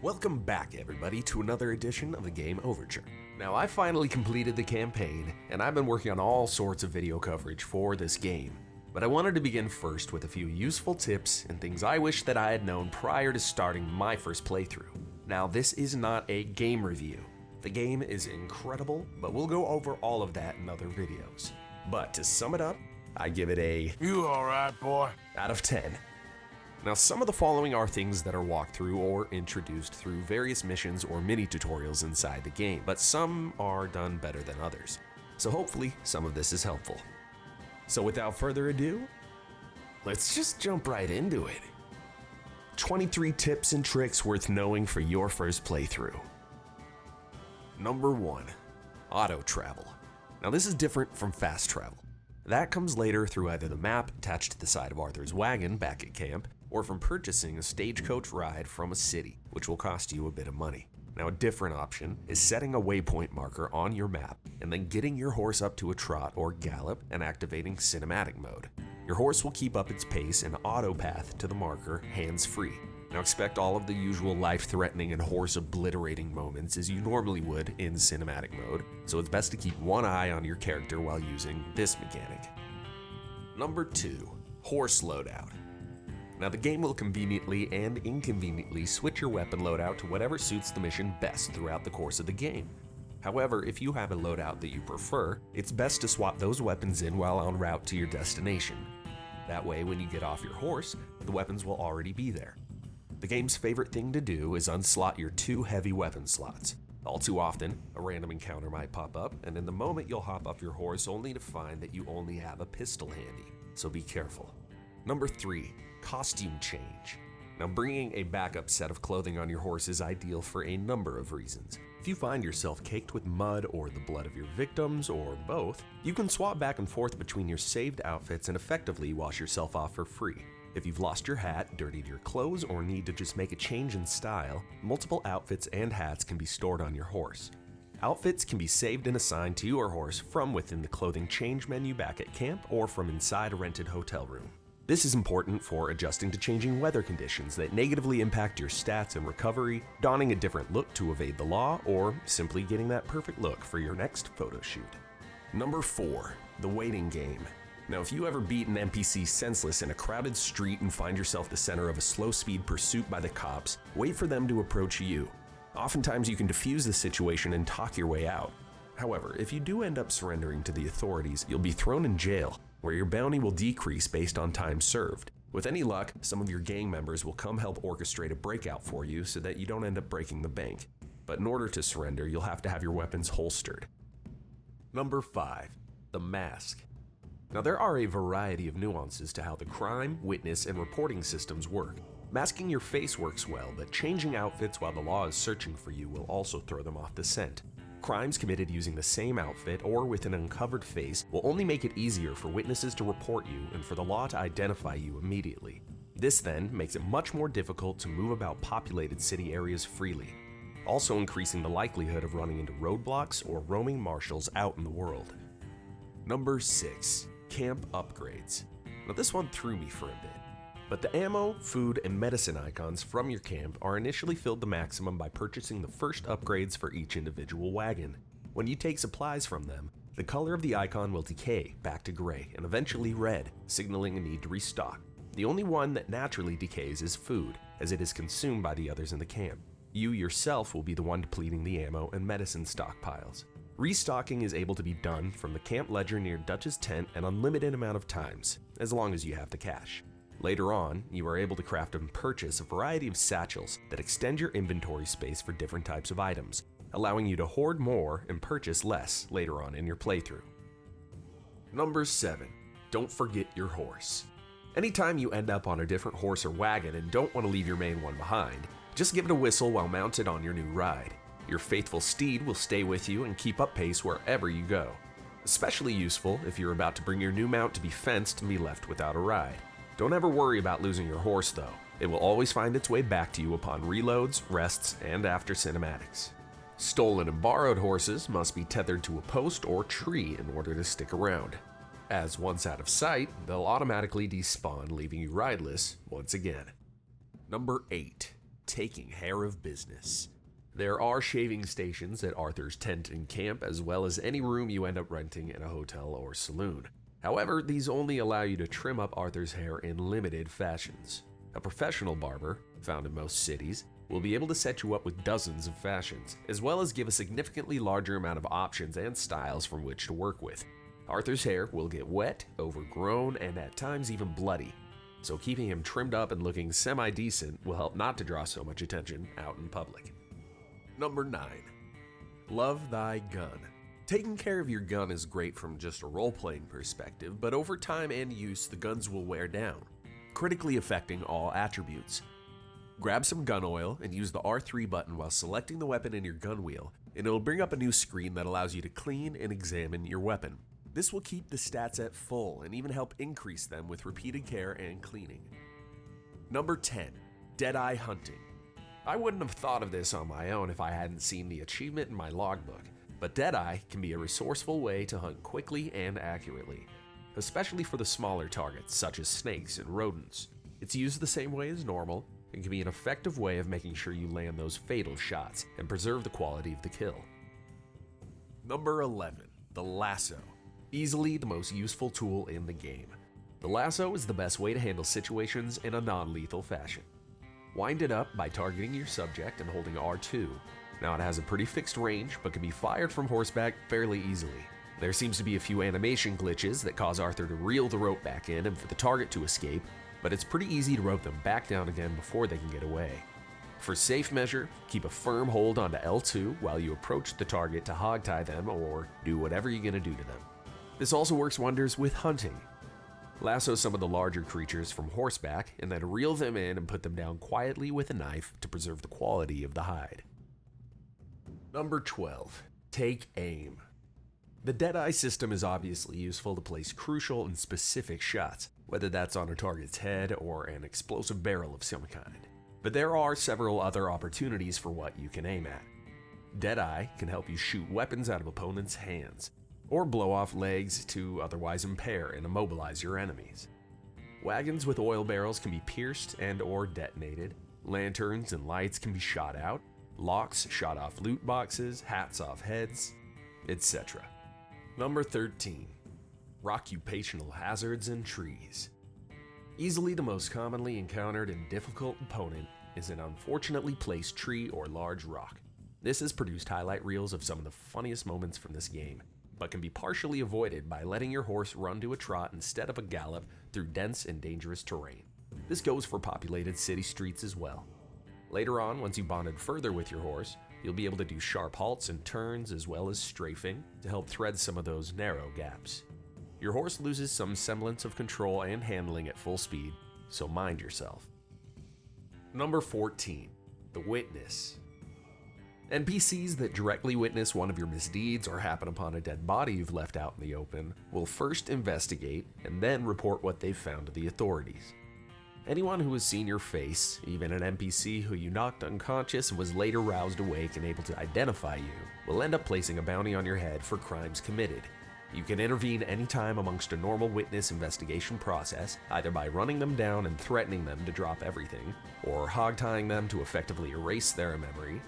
Welcome back, everybody, to another edition of the Game Overture. Now, I finally completed the campaign, and I've been working on all sorts of video coverage for this game. But I wanted to begin first with a few useful tips and things I wish that I had known prior to starting my first playthrough. Now, this is not a game review. The game is incredible, but we'll go over all of that in other videos. But to sum it up, I give it a You alright, boy? out of 10. Now, some of the following are things that are walked through or introduced through various missions or mini tutorials inside the game, but some are done better than others. So hopefully some of this is helpful. So without further ado, let's just jump right into it. 23 tips and tricks worth knowing for your first playthrough. Number 1, auto travel. Now this is different from fast travel. That comes later through either the map attached to the side of Arthur's wagon back at camp, or from purchasing a stagecoach ride from a city, which will cost you a bit of money. Now, a different option is setting a waypoint marker on your map and then getting your horse up to a trot or gallop and activating cinematic mode. Your horse will keep up its pace and auto path to the marker hands-free. Now, expect all of the usual life-threatening and horse-obliterating moments as you normally would in cinematic mode, so it's best to keep one eye on your character while using this mechanic. Number 2, horse loadout. Now, the game will conveniently and inconveniently switch your weapon loadout to whatever suits the mission best throughout the course of the game. However, if you have a loadout that you prefer, it's best to swap those weapons in while en route to your destination. That way, when you get off your horse, the weapons will already be there. The game's favorite thing to do is unslot your 2 heavy weapon slots. All too often, a random encounter might pop up, and in the moment you'll hop off your horse only to find that you only have a pistol handy, so be careful. Number 3, costume change. Now, bringing a backup set of clothing on your horse is ideal for a number of reasons. If you find yourself caked with mud or the blood of your victims, or both, you can swap back and forth between your saved outfits and effectively wash yourself off for free. If you've lost your hat, dirtied your clothes, or need to just make a change in style, multiple outfits and hats can be stored on your horse. Outfits can be saved and assigned to your horse from within the clothing change menu back at camp or from inside a rented hotel room. This is important for adjusting to changing weather conditions that negatively impact your stats and recovery, donning a different look to evade the law, or simply getting that perfect look for your next photo shoot. Number 4, the waiting game. Now, if you ever beat an NPC senseless in a crowded street and find yourself the center of a slow-speed pursuit by the cops, wait for them to approach you. Oftentimes you can defuse the situation and talk your way out. However, if you do end up surrendering to the authorities, you'll be thrown in jail, where your bounty will decrease based on time served. With any luck, some of your gang members will come help orchestrate a breakout for you so that you don't end up breaking the bank. But in order to surrender, you'll have to have your weapons holstered. Number 5, the mask. Now, there are a variety of nuances to how the crime, witness, and reporting systems work. Masking your face works well, but changing outfits while the law is searching for you will also throw them off the scent. Crimes committed using the same outfit or with an uncovered face will only make it easier for witnesses to report you and for the law to identify you immediately. This then makes it much more difficult to move about populated city areas freely, also increasing the likelihood of running into roadblocks or roaming marshals out in the world. Number 6, camp upgrades. Now, this one threw me for a bit. But the ammo, food, and medicine icons from your camp are initially filled to maximum by purchasing the first upgrades for each individual wagon. When you take supplies from them, the color of the icon will decay back to gray and eventually red, signaling a need to restock. The only one that naturally decays is food, as it is consumed by the others in the camp. You yourself will be the one depleting the ammo and medicine stockpiles. Restocking is able to be done from the camp ledger near Dutch's tent an unlimited amount of times, as long as you have the cash. Later on, you are able to craft and purchase a variety of satchels that extend your inventory space for different types of items, allowing you to hoard more and purchase less later on in your playthrough. Number 7, don't forget your horse. Anytime you end up on a different horse or wagon and don't want to leave your main one behind, just give it a whistle while mounted on your new ride. Your faithful steed will stay with you and keep up pace wherever you go. Especially useful if you're about to bring your new mount to be fenced and be left without a ride. Don't ever worry about losing your horse though. It will always find its way back to you upon reloads, rests, and after cinematics. Stolen and borrowed horses must be tethered to a post or tree in order to stick around, as once out of sight, they'll automatically despawn, leaving you rideless once again. Number 8. taking care of business. There are shaving stations at Arthur's tent and camp, as well as any room you end up renting in a hotel or saloon. However, these only allow you to trim up Arthur's hair in limited fashions. A professional barber, found in most cities, will be able to set you up with dozens of fashions, as well as give a significantly larger amount of options and styles from which to work with. Arthur's hair will get wet, overgrown, and at times even bloody, so keeping him trimmed up and looking semi-decent will help not to draw so much attention out in public. Number 9. Love thy gun. Taking care of your gun is great from just a role-playing perspective, but over time and use, the guns will wear down, critically affecting all attributes. Grab some gun oil and use the R3 button while selecting the weapon in your gun wheel, and it'll bring up a new screen that allows you to clean and examine your weapon. This will keep the stats at full and even help increase them with repeated care and cleaning. Number 10. Deadeye hunting. I wouldn't have thought of this on my own if I hadn't seen the achievement in my logbook, but Deadeye can be a resourceful way to hunt quickly and accurately, especially for the smaller targets such as snakes and rodents. It's used the same way as normal and can be an effective way of making sure you land those fatal shots and preserve the quality of the kill. Number 11. The LASSO. Easily the most useful tool in the game. The LASSO is the best way to handle situations in a non-lethal fashion. Wind it up by targeting your subject and holding R2. Now it has a pretty fixed range, but can be fired from horseback fairly easily. There seems to be a few animation glitches that cause Arthur to reel the rope back in and for the target to escape, but it's pretty easy to rope them back down again before they can get away. For safe measure, keep a firm hold onto L2 while you approach the target to hogtie them or do whatever you're gonna do to them. This also works wonders with hunting. Lasso some of the larger creatures from horseback and then reel them in and put them down quietly with a knife to preserve the quality of the hide. Number 12. Take aim. The Deadeye system is obviously useful to place crucial and specific shots, whether that's on a target's head or an explosive barrel of some kind. But there are several other opportunities for what you can aim at. Deadeye can help you shoot weapons out of opponents' hands, or blow off legs to otherwise impair and immobilize your enemies. Wagons with oil barrels can be pierced and or detonated, lanterns and lights can be shot out, locks shot off loot boxes, hats off heads, etc. Number 13. Rockupational hazards and trees. Easily the most commonly encountered and difficult opponent is an unfortunately placed tree or large rock. This has produced highlight reels of some of the funniest moments from this game, but can be partially avoided by letting your horse run to a trot instead of a gallop through dense and dangerous terrain. This goes for populated city streets as well. Later on, once you bonded further with your horse, you'll be able to do sharp halts and turns as well as strafing to help thread some of those narrow gaps. Your horse loses some semblance of control and handling at full speed, so mind yourself. Number 14. The Witness. NPCs that directly witness one of your misdeeds or happen upon a dead body you've left out in the open will first investigate and then report what they've found to the authorities. Anyone who has seen your face, even an NPC who you knocked unconscious and was later roused awake and able to identify you, will end up placing a bounty on your head for crimes committed. You can intervene anytime amongst a normal witness investigation process, either by running them down and threatening them to drop everything, or hog-tying them to effectively erase their memory.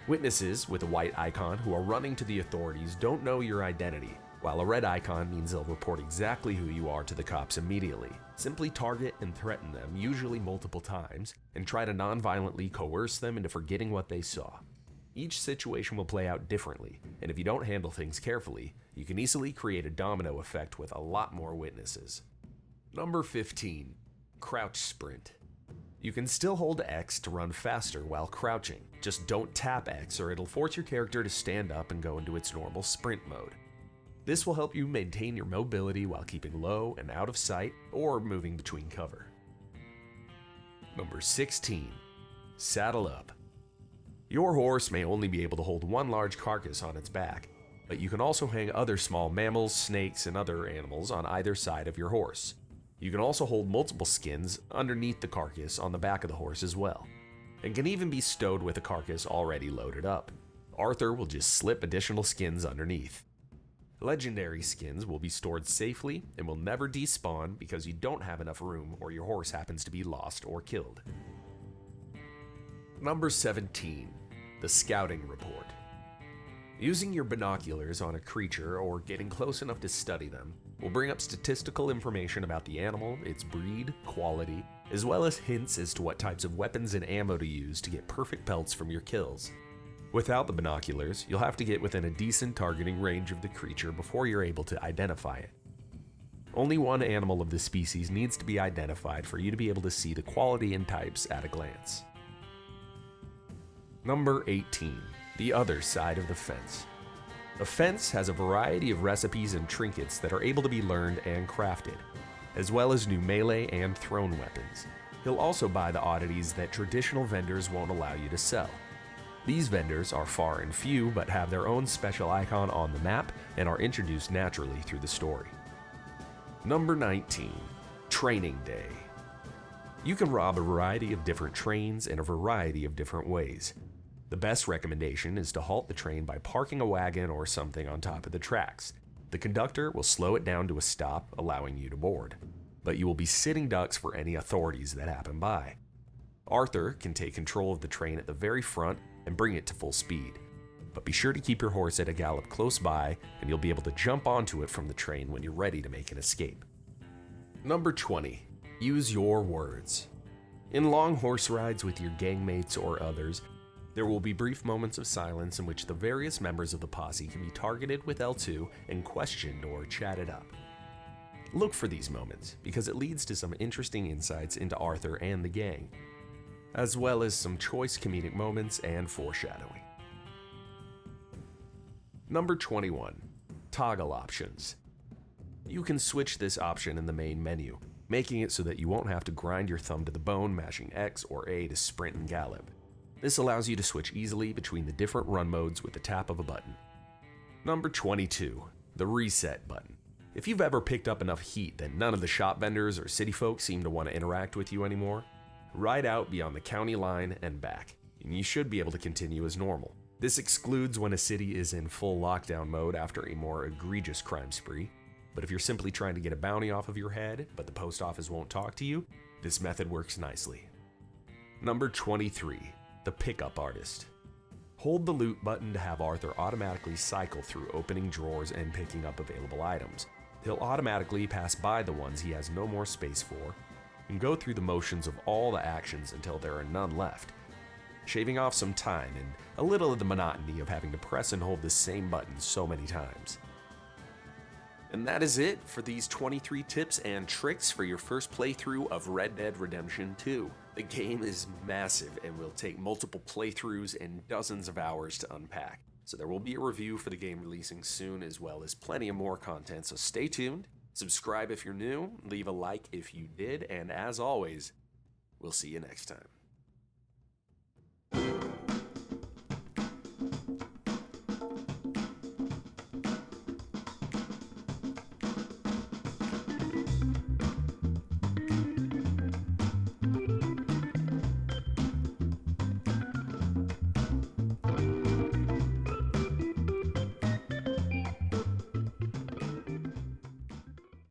Witnesses with a white icon who are running to the authorities don't know your identity, while a red icon means they'll report exactly who you are to the cops immediately. Simply target and threaten them, usually multiple times, and try to non-violently coerce them into forgetting what they saw. Each situation will play out differently, and if you don't handle things carefully, you can easily create a domino effect with a lot more witnesses. Number 15. Crouch Sprint. You can still hold X to run faster while crouching. Just don't tap X or it'll force your character to stand up and go into its normal sprint mode. This will help you maintain your mobility while keeping low and out of sight or moving between cover. Number 16. Saddle up. Your horse may only be able to hold one large carcass on its back, but you can also hang other small mammals, snakes, and other animals on either side of your horse. You can also hold multiple skins underneath the carcass on the back of the horse as well, and can even be stowed with a carcass already loaded up. Arthur will just slip additional skins underneath. Legendary skins will be stored safely and will never despawn because you don't have enough room or your horse happens to be lost or killed. Number 17, the Scouting Report. Using your binoculars on a creature or getting close enough to study them will bring up statistical information about the animal, its breed, quality, as well as hints as to what types of weapons and ammo to use to get perfect pelts from your kills. Without the binoculars, you'll have to get within a decent targeting range of the creature before you're able to identify it. Only one animal of the species needs to be identified for you to be able to see the quality and types at a glance. Number 18, the other side of the fence. A fence has a variety of recipes and trinkets that are able to be learned and crafted, as well as new melee and thrown weapons. You'll also buy the oddities that traditional vendors won't allow you to sell. These vendors are far and few, but have their own special icon on the map and are introduced naturally through the story. Number 19, Training Day. You can rob a variety of different trains in a variety of different ways. The best recommendation is to halt the train by parking a wagon or something on top of the tracks. The conductor will slow it down to a stop, allowing you to board, but you will be sitting ducks for any authorities that happen by. Arthur can take control of the train at the very front and bring it to full speed, but be sure to keep your horse at a gallop close by and you'll be able to jump onto it from the train when you're ready to make an escape. Number 20, use your words. In long horse rides with your gangmates or others, there will be brief moments of silence in which the various members of the posse can be targeted with L2 and questioned or chatted up. Look for these moments because it leads to some interesting insights into Arthur and the gang, as well as some choice comedic moments and foreshadowing. Number 21, toggle options. You can switch this option in the main menu, making it so that you won't have to grind your thumb to the bone mashing X or A to sprint and gallop. This allows you to switch easily between the different run modes with the tap of a button. Number 22, the reset button. If you've ever picked up enough heat that none of the shop vendors or city folk seem to want to interact with you anymore, ride out beyond the county line and back, and you should be able to continue as normal. This excludes when a city is in full lockdown mode after a more egregious crime spree, but if you're simply trying to get a bounty off of your head, but the post office won't talk to you, this method works nicely. Number 23, the pickup artist. Hold the loot button to have Arthur automatically cycle through opening drawers and picking up available items. He'll automatically pass by the ones he has no more space for, and go through the motions of all the actions until there are none left, shaving off some time and a little of the monotony of having to press and hold the same button so many times. And that is it for these 23 tips and tricks for your first playthrough of Red Dead Redemption 2. The game is massive and will take multiple playthroughs and dozens of hours to unpack. So there will be a review for the game releasing soon, as well as plenty of more content, so stay tuned. Subscribe if you're new, leave a like if you did, and as always, we'll see you next time.